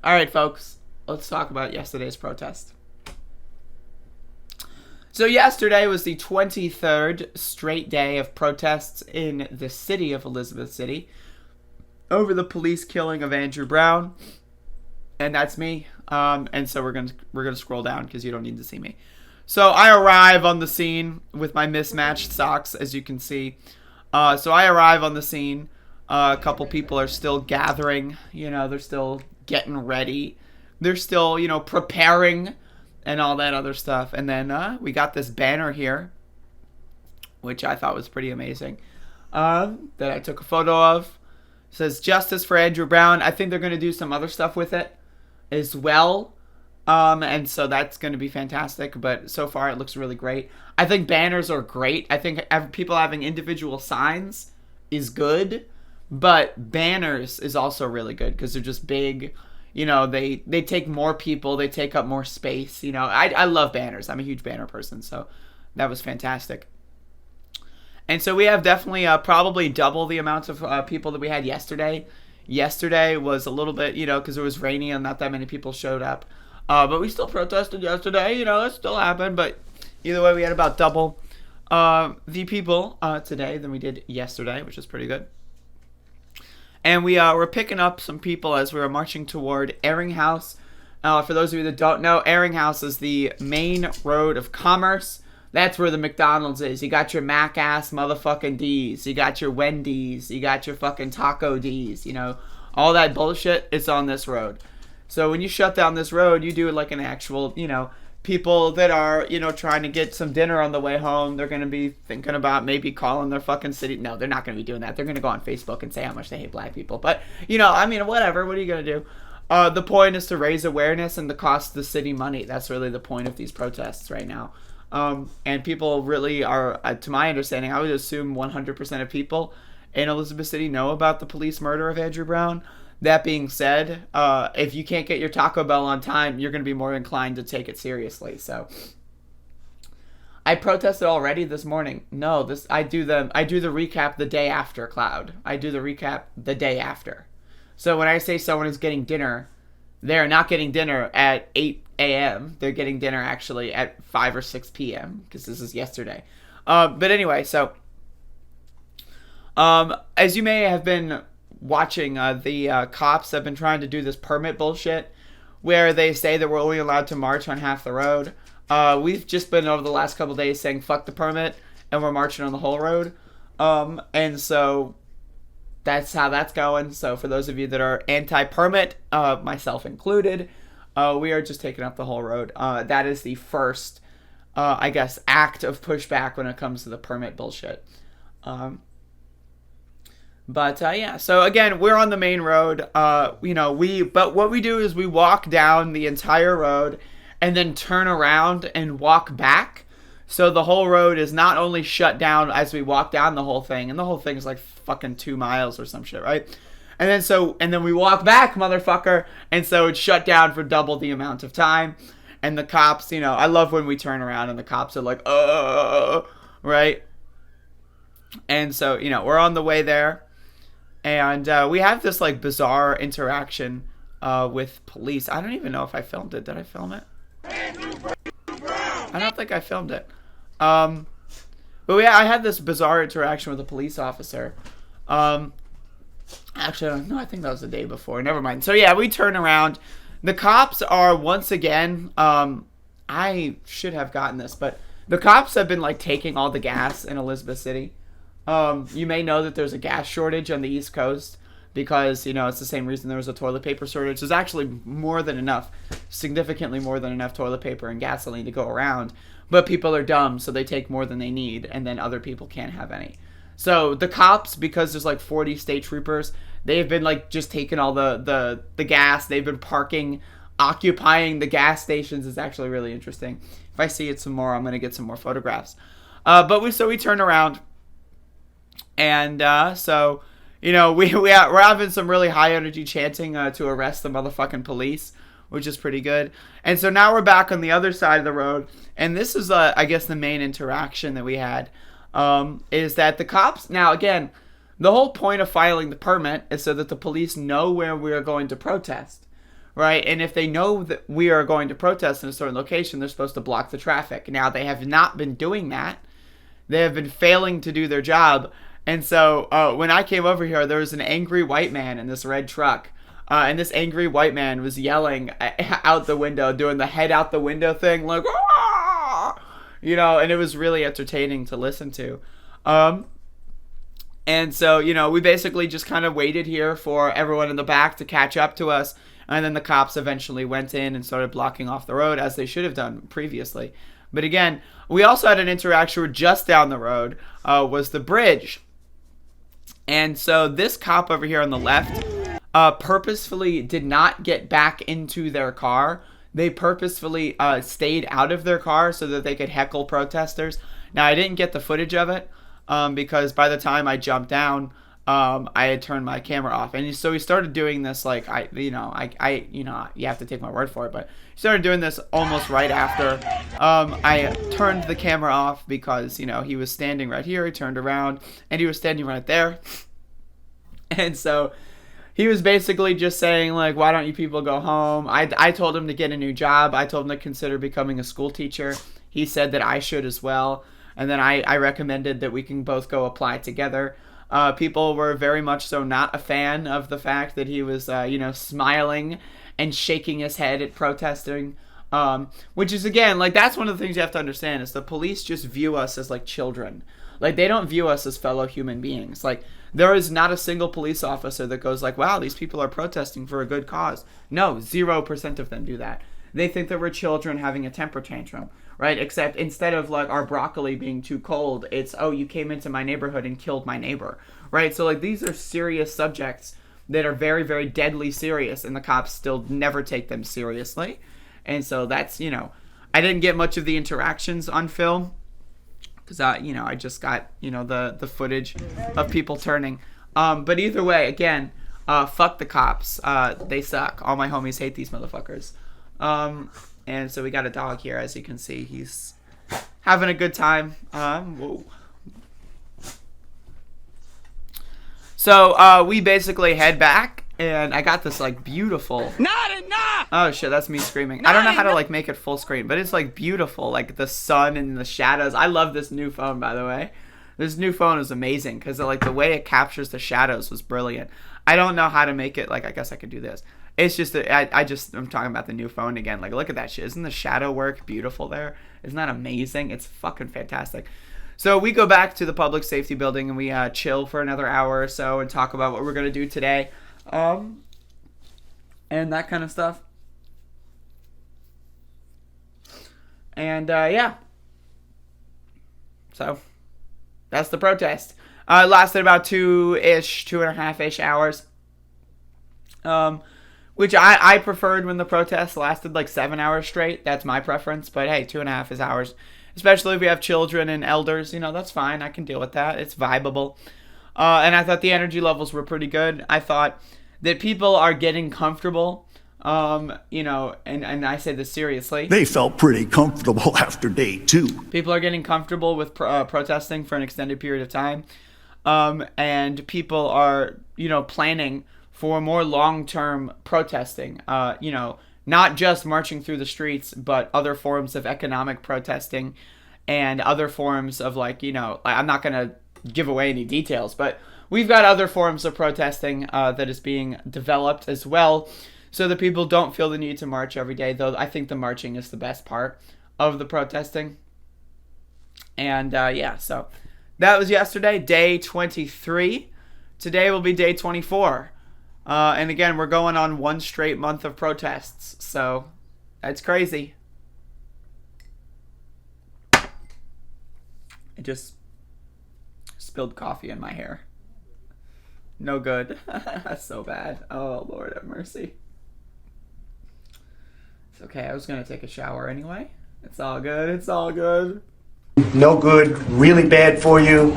All right, folks, let's talk about yesterday's protest. So yesterday was the 23rd straight day of protests in the city of Elizabeth City over the police killing of Andrew Brown, and that's me. And so we're gonna scroll down because you don't need to see me. So I arrive on the scene with my mismatched socks, as you can see. So I arrive on the scene. A couple people are still gathering. They're still getting ready. They're still, preparing and all that other stuff. And then we got this banner here, which I thought was pretty amazing, that I took a photo of. It says, "Justice for Andrew Brown." I think they're going to do some other stuff with it as well. And so that's going to be fantastic. But so far, it looks really great. I think banners are great. I think people having individual signs is good. But banners is also really good because they're just big. They take more people. They take up more space. I love banners. I'm a huge banner person. So that was fantastic. And so we have definitely probably double the amount of people that we had yesterday. Yesterday was a little bit, because it was rainy and not that many people showed up. But we still protested yesterday. It still happened. But either way, we had about double the people today than we did yesterday, which is pretty good. And we were picking up some people as we were marching toward Ave House. For those of you that don't know, Ave House is the main road of commerce. That's where the McDonald's is. You got your Mac-ass motherfucking D's. You got your Wendy's. You got your fucking Taco D's. All that bullshit is on this road. So when you shut down this road, you do it like an actual, people that are, trying to get some dinner on the way home. They're going to be thinking about maybe calling their fucking city. No, they're not going to be doing that. They're going to go on Facebook and say how much they hate black people. But, whatever. What are you going to do? The point is to raise awareness and to cost the city money. That's really the point of these protests right now. And people really are, to my understanding, I would assume 100% of people in Elizabeth City know about the police murder of Andrew Brown. That being said, if you can't get your Taco Bell on time, you're going to be more inclined to take it seriously. So I protested already this morning. No, I do the recap the day after, Cloud. I do the recap the day after. So when I say someone is getting dinner, they're not getting dinner at 8 a.m. They're getting dinner actually at 5 or 6 p.m. because this is yesterday. But anyway, so as you may have been watching, the cops have been trying to do this permit bullshit where they say that we're only allowed to march on half the road. We've just been over the last couple days saying fuck the permit and we're marching on the whole road. And so that's how that's going. So for those of you that are anti-permit, myself included, we are just taking up the whole road. That is the first, act of pushback when it comes to the permit bullshit. But so again, we're on the main road. But what we do is we walk down the entire road and then turn around and walk back. So the whole road is not only shut down as we walk down the whole thing, and the whole thing is like fucking 2 miles or some shit, right? And then we walk back, motherfucker, and so it's shut down for double the amount of time. And the cops, I love when we turn around and the cops are like, right? And so, we're on the way there. And we have this like bizarre interaction with police. I don't even know if I filmed it. Did I film it? I don't think I filmed it. But I had this bizarre interaction with a police officer. Actually, no, I think that was the day before. Never mind. So yeah, we turn around. The cops are once again, I should have gotten this, but the cops have been like taking all the gas in Elizabeth City. You may know that there's a gas shortage on the East Coast because, it's the same reason there was a toilet paper shortage. There's actually more than enough, significantly more than enough toilet paper and gasoline to go around. But people are dumb, so they take more than they need, and then other people can't have any. So the cops, because there's like 40 state troopers, they've been like just taking all the gas. They've been occupying the gas stations. It's actually really interesting. If I see it some more, I'm going to get some more photographs. But we turn around. And we're having some really high energy chanting to arrest the motherfucking police, which is pretty good. And so now we're back on the other side of the road. And this is, the main interaction that we had, is that the cops, now again, the whole point of filing the permit is so that the police know where we are going to protest, right? And if they know that we are going to protest in a certain location, they're supposed to block the traffic. Now, they have not been doing that. They have been failing to do their job. And so when I came over here, there was an angry white man in this red truck. And this angry white man was yelling out the window, doing the head out the window thing, like, "Ah!" You know, and it was really entertaining to listen to. And so, you know, we basically just kind of waited here for everyone in the back to catch up to us. And then the cops eventually went in and started blocking off the road, as they should have done previously. But again, we also had an interaction with just down the road was the bridge. And so this cop over here on the left purposefully did not get back into their car. They purposefully stayed out of their car so that they could heckle protesters. Now, I didn't get the footage of it because by the time I jumped down, I had turned my camera off. And so he started doing this, like, you have to take my word for it, but he started doing this almost right after I turned the camera off because, you know, he was standing right here. He turned around and he was standing right there. And so he was basically just saying, like, why don't you people go home? I told him to get a new job. I told him to consider becoming a school teacher. He said that I should as well. And then I recommended that we can both go apply together. People were very much so not a fan of the fact that he was, smiling and shaking his head at protesting. Which is, again, like, that's one of the things you have to understand is the police just view us as, like, children. Like, they don't view us as fellow human beings. Like, there is not a single police officer that goes like, wow, these people are protesting for a good cause. No, 0% of them do that. They think that we're children having a temper tantrum, right? Except instead of, like, our broccoli being too cold, it's, oh, you came into my neighborhood and killed my neighbor, right? So, like, these are serious subjects that are very, very deadly serious, and the cops still never take them seriously. And so that's, you know, I didn't get much of the interactions on film because, I just got, the footage of people turning. But either way, again, fuck the cops. They suck. All my homies hate these motherfuckers. And so we got a dog here, as you can see. He's having a good time. Whoa. So we basically head back, and I got this, like, beautiful... Not enough! Oh, shit, that's me screaming. I don't know how to, like, make it full screen, but it's, like, beautiful. Like, the sun and the shadows. I love this new phone, by the way. This new phone is amazing, because, like, the way it captures the shadows was brilliant. I don't know how to make it, like, I guess I could do this. It's just that I'm talking about the new phone again. Like, look at that shit. Isn't the shadow work beautiful there? Isn't that amazing? It's fucking fantastic. So we go back to the public safety building and we chill for another hour or so and talk about what we're going to do today. And that kind of stuff. And, yeah. So, that's the protest. It lasted about 2.5-ish hours. Which I preferred when the protest lasted like 7 hours straight. That's my preference. But hey, 2.5 hours. Especially if we have children and elders, that's fine. I can deal with that. It's vibeable. And I thought the energy levels were pretty good. I thought that people are getting comfortable, and I say this seriously. They felt pretty comfortable after day 2. People are getting comfortable with protesting for an extended period of time. And people are, planning for more long-term protesting, not just marching through the streets, but other forms of economic protesting and other forms of, I'm not going to give away any details, but we've got other forms of protesting that is being developed as well, so that people don't feel the need to march every day, though I think the marching is the best part of the protesting. And, so that was yesterday, day 23. Today will be day 24. And again, we're going on one straight month of protests, so that's crazy. I just spilled coffee in my hair. No good. That's so bad. Oh, Lord have mercy. It's okay, I was going to take a shower anyway. It's all good, it's all good. No good, really bad for you.